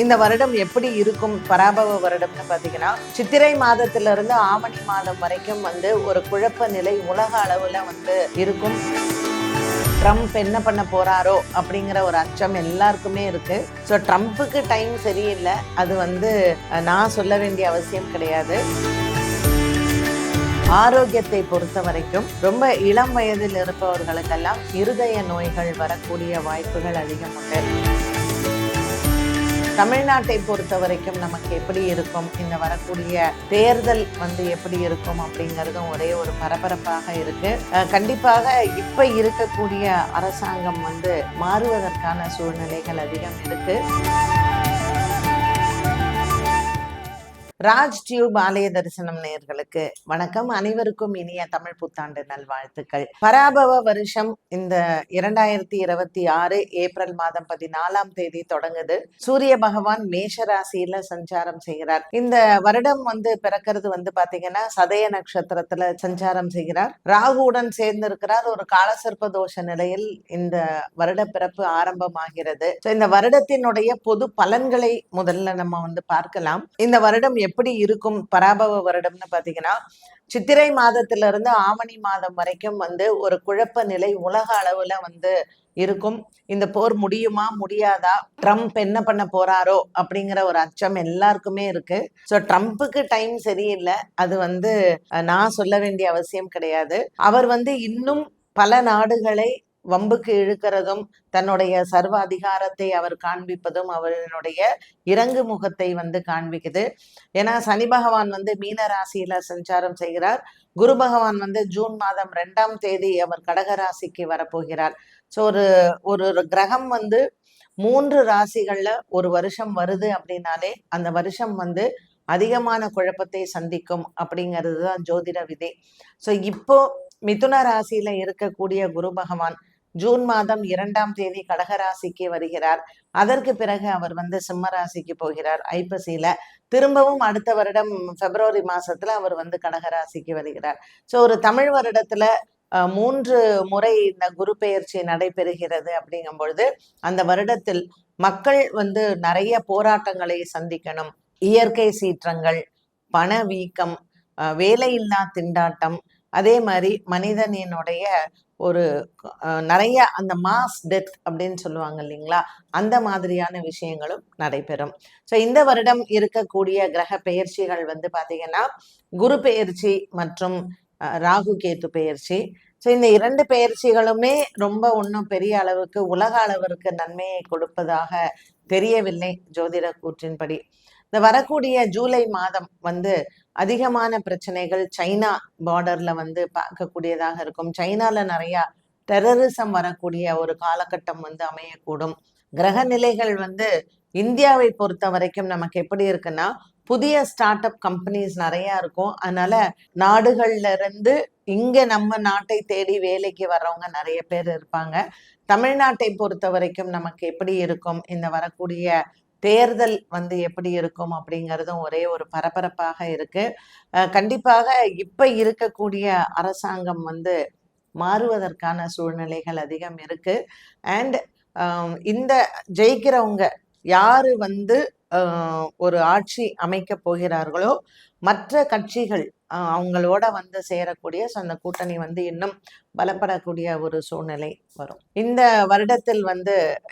இந்த வருடம் எப்படி இருக்கும் பராபவ வருடம்னு பார்த்தீங்கன்னா, சித்திரை மாதத்திலிருந்து ஆவணி மாதம் வரைக்கும் ஒரு குழப்ப நிலை உலக அளவுல இருக்கும். ட்ரம்ப் என்ன பண்ண போறாரோ அப்படிங்கிற ஒரு அச்சம் எல்லாருக்குமே இருக்கு. ஸோ ட்ரம்ப்புக்கு டைம் சரியில்லை, அது நான் சொல்ல வேண்டிய அவசியம் கிடையாது. ஆரோக்கியத்தை பொறுத்த வரைக்கும் ரொம்ப இளம் வயதில் இருப்பவர்களுக்கெல்லாம் இருதய நோய்கள் வரக்கூடிய வாய்ப்புகள் அதிகம் உண்டு. தமிழ்நாட்டை பொறுத்த வரைக்கும் நமக்கு எப்படி இருக்கும், இந்த வரக்கூடிய தேர்தல் எப்படி இருக்கும் அப்படிங்கிறதும் ஒரே ஒரு பரபரப்பாக இருக்கு. கண்டிப்பாக இப்ப இருக்கக்கூடிய அரசாங்கம் மாறுவதற்கான சூழ்நிலைகள் அதிகம் இருக்கு. ராஜ் டியூப் ஆலய தரிசனம் நேயர்களுக்கு வணக்கம். அனைவருக்கும் இனிய தமிழ் புத்தாண்டு நல்வாழ்த்துக்கள். பராபவ வருஷம் இந்த 2026 ஏப்ரல் மாதம் 14ஆம் தேதி தொடங்குது. சூரிய பகவான் மேஷ ராசியில சஞ்சாரம் செய்கிறார். இந்த வருடம் பிறக்கிறது பாத்தீங்கன்னா சதய நட்சத்திரத்துல சஞ்சாரம் செய்கிறார். ராகுவுடன் சேர்ந்து இருக்கிறார். ஒரு காலசர்ப்ப தோஷ நிலையில் இந்த வருட பிறப்பு ஆரம்பமாகிறது. இந்த வருடத்தினுடைய பொது பலன்களை முதல்ல நம்ம பார்க்கலாம். இந்த வருடம் எப்படி இருக்கும் பராபவ வருடம்னு பாத்தீங்கன்னா, சித்திரை மாதத்திலிருந்து ஆவணி மாதம் வரைக்கும் ஒரு குழப்ப நிலை உலக அளவுல இருக்கும். இந்த போர் முடியுமா முடியாதா, ட்ரம்ப் என்ன பண்ண போறாரோ அப்படிங்கிற ஒரு அச்சம் எல்லாருக்குமே இருக்கு. ஸோ ட்ரம்ப்புக்கு டைம் சரியில்லை, அது நான் சொல்ல வேண்டிய அவசியம் கிடையாது. அவர் இன்னும் பல நாடுகளை வம்புக்கு இழுக்கிறதும், தன்னுடைய சர்வ அதிகாரத்தை அவர் காண்பிப்பதும் அவருடைய இறங்கு முகத்தை காண்பிக்குது. ஏன்னா சனி பகவான் மீன ராசியில சஞ்சாரம் செய்கிறார். குரு பகவான் ஜூன் மாதம் 2ஆம் தேதி அவர் கடக ராசிக்கு வரப்போகிறார். ஸோ ஒரு கிரகம் 3 ராசிகள்ல ஒரு வருஷம் வருது அப்படின்னாலே அந்த வருஷம் அதிகமான குழப்பத்தை சந்திக்கும் அப்படிங்கிறது தான் ஜோதிட விதி. ஸோ இப்போ மிதுன ராசியில இருக்கக்கூடிய குரு பகவான் ஜூன் மாதம் 2ஆம் தேதி கடகராசிக்கு வருகிறார். அதற்கு பிறகு அவர் சிம்ம ராசிக்கு போகிறார் ஐப்பசியில. திரும்பவும் அடுத்த வருடம் பிப்ரவரி மாசத்துல அவர் கடகராசிக்கு வருகிறார். ஸோ ஒரு தமிழ் வருடத்துல 3 முறை இந்த குரு பெயர்ச்சி நடைபெறுகிறது. அப்படிங்கும் பொழுது அந்த வருடத்தில் மக்கள் நிறைய போராட்டங்களை சந்திக்கணும். இயற்கை சீற்றங்கள், பணவீக்கம், வேலையில்லா திண்டாட்டம், அதே மாதிரி மனிதனினுடைய ஒரு நிறைய அந்த மாஸ் டெத் அப்படின்னு சொல்லுவாங்க இல்லைங்களா, அந்த மாதிரியான விஷயங்களும் நடைபெறும். ஸோ இந்த வருடம் இருக்கக்கூடிய கிரக பெயர்ச்சிகள் பாத்தீங்கன்னா குரு பெயர்ச்சி மற்றும் ராகு கேத்து பெயர்ச்சி. ஸோ இந்த 2 பெயர்ச்சிகளுமே ரொம்ப ஒன்றும் பெரிய அளவுக்கு உலக அளவிற்கு நன்மையை கொடுப்பதாக தெரியவில்லை ஜோதிட கூற்றின்படி. இந்த வரக்கூடிய ஜூலை மாதம் அதிகமான பிரச்சனைகள் சைனா பார்டர்ல பார்க்கக்கூடியதாக இருக்கும். சைனால நிறைய டெரரிசம் வரக்கூடிய ஒரு காலகட்டம் அமையக்கூடும். கிரக நிலைகள் இந்தியாவை பொறுத்த வரைக்கும் நமக்கு எப்படி இருக்குன்னா, புதிய ஸ்டார்ட் அப் கம்பெனிஸ் நிறைய இருக்கும். அதனால நாடுகள்ல இருந்து இங்க நம்ம நாட்டை தேடி வேலைக்கு வர்றவங்க நிறைய பேர் இருப்பாங்க. தமிழ்நாட்டை பொறுத்த வரைக்கும் நமக்கு எப்படி இருக்கும், இந்த வரக்கூடிய தேர்தல் எப்படி இருக்கும் அப்படிங்கிறதும் ஒரே ஒரு பரபரப்பாக இருக்கு. கண்டிப்பாக இப்ப இருக்கக்கூடிய அரசாங்கம் மாறுவதற்கான சூழ்நிலைகள் அதிகம் இருக்கு. அண்ட் இந்த ஜெயிக்கிறவங்க யாரு ஒரு ஆட்சி அமைக்க போகிறார்களோ மற்ற கட்சிகள் அவங்களோட சேரக்கூடிய அந்த கூட்டணி இன்னும் பலப்படக்கூடிய ஒரு சூழ்நிலை வரும். இந்த வருடத்தில்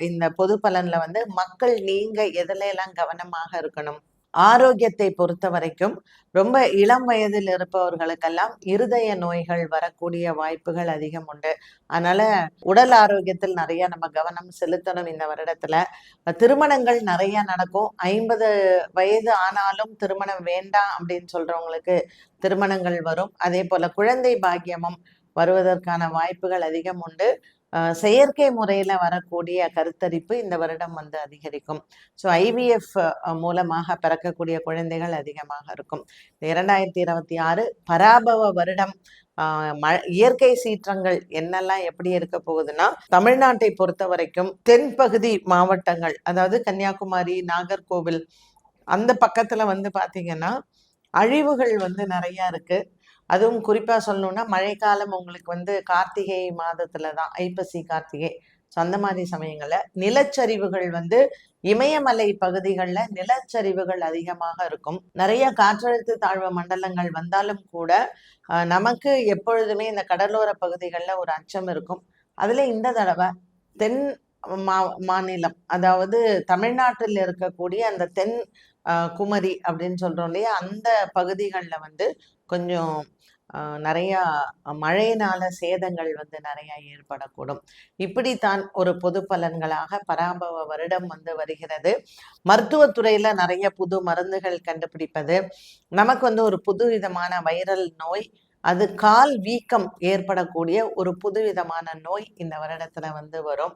இந்த பொது பலன்ல மக்கள் நீங்க எதுல எல்லாம் கவனமாக இருக்கணும். ஆரோக்கியத்தை பொறுத்த வரைக்கும் ரொம்ப இளம் வயதில் இருப்பவர்களுக்கெல்லாம் இருதய நோய்கள் வரக்கூடிய வாய்ப்புகள் அதிகம் உண்டு. அதனால உடல் ஆரோக்கியத்தில் நிறைய நம்ம கவனம் செலுத்தணும். இந்த வருடத்துல திருமணங்கள் நிறைய நடக்கும். 50 வயது ஆனாலும் திருமணம் வேண்டாம் அப்படின்னு சொல்றவங்களுக்கு திருமணங்கள் வரும். அதே போல குழந்தை பாக்கியமும் வருவதற்கான வாய்ப்புகள் அதிகம் உண்டு. செயற்கை முறையில வரக்கூடிய கருத்தரிப்பு இந்த வருடம் அதிகரிக்கும். ஸோ IVF மூலமாக பிறக்கக்கூடிய குழந்தைகள் அதிகமாக இருக்கும். 2026 பராபவ வருடம். இயற்கை சீற்றங்கள் என்னெல்லாம் எப்படி இருக்க போகுதுன்னா, தமிழ்நாட்டை பொறுத்த வரைக்கும் தென்பகுதி மாவட்டங்கள், அதாவது கன்னியாகுமரி, நாகர்கோவில் அந்த பக்கத்துல பாத்தீங்கன்னா அழிவுகள் நிறைய இருக்கு. அதுவும் குறிப்பா சொல்லணும்னா மழைக்காலம் உங்களுக்கு கார்த்திகை மாதத்துல தான், ஐப்பசி கார்த்திகை. ஸோ அந்த மாதிரி சமயங்கள்ல நிலச்சரிவுகள் வந்து இமயமலை பகுதிகளில் நிலச்சரிவுகள் அதிகமாக இருக்கும். நிறைய காற்றழுத்த தாழ்வு மண்டலங்கள் வந்தாலும் கூட நமக்கு எப்பொழுதுமே இந்த கடலோர பகுதிகளில் ஒரு அச்சம் இருக்கும். அதுல இந்த தடவை தென் மாநிலம், அதாவது தமிழ்நாட்டில் இருக்கக்கூடிய அந்த தென் குமரி அப்படின்னு சொல்றோம் இல்லையா, அந்த பகுதிகளில் வந்து கொஞ்சம் நிறைய மழையினால சேதங்கள் வந்து நிறைய ஏற்படக்கூடும். இப்படித்தான் ஒரு பொது பலன்களாக பராபவ வருடம் வந்து வருகிறது. மருத்துவத்துறையில நிறைய புது மருந்துகள் கண்டுபிடிப்பது, நமக்கு வந்து ஒரு புது விதமான வைரல் நோய், அது கால் வீக்கம் ஏற்படக்கூடிய ஒரு புது விதமான நோய் இந்த வருடத்துல வந்து வரும்.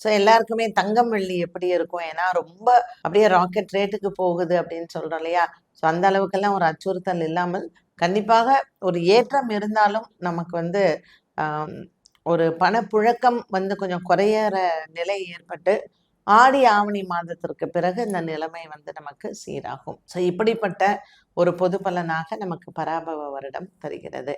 ஸோ எல்லாருக்குமே தங்கம் வெள்ளி எப்படி இருக்கும், ஏன்னா ரொம்ப அப்படியே ராக்கெட் ரேட்டுக்கு போகுது அப்படின்னு சொல்றோம் இல்லையா, ஸோ அந்த அளவுக்கெல்லாம் ஒரு அச்சுறுத்தல் இல்லாமல் கண்டிப்பாக ஒரு ஏற்றம் இருந்தாலும் நமக்கு வந்து ஒரு பணப்புழக்கம் வந்து கொஞ்சம் குறையிற நிலை ஏற்பட்டு ஆடி ஆவணி மாதத்திற்கு பிறகு இந்த நிலைமை வந்து நமக்கு சீராகும். ஸோ இப்படிப்பட்ட ஒரு பொது பலனாக நமக்கு பராபவ வருடம் தருகிறது.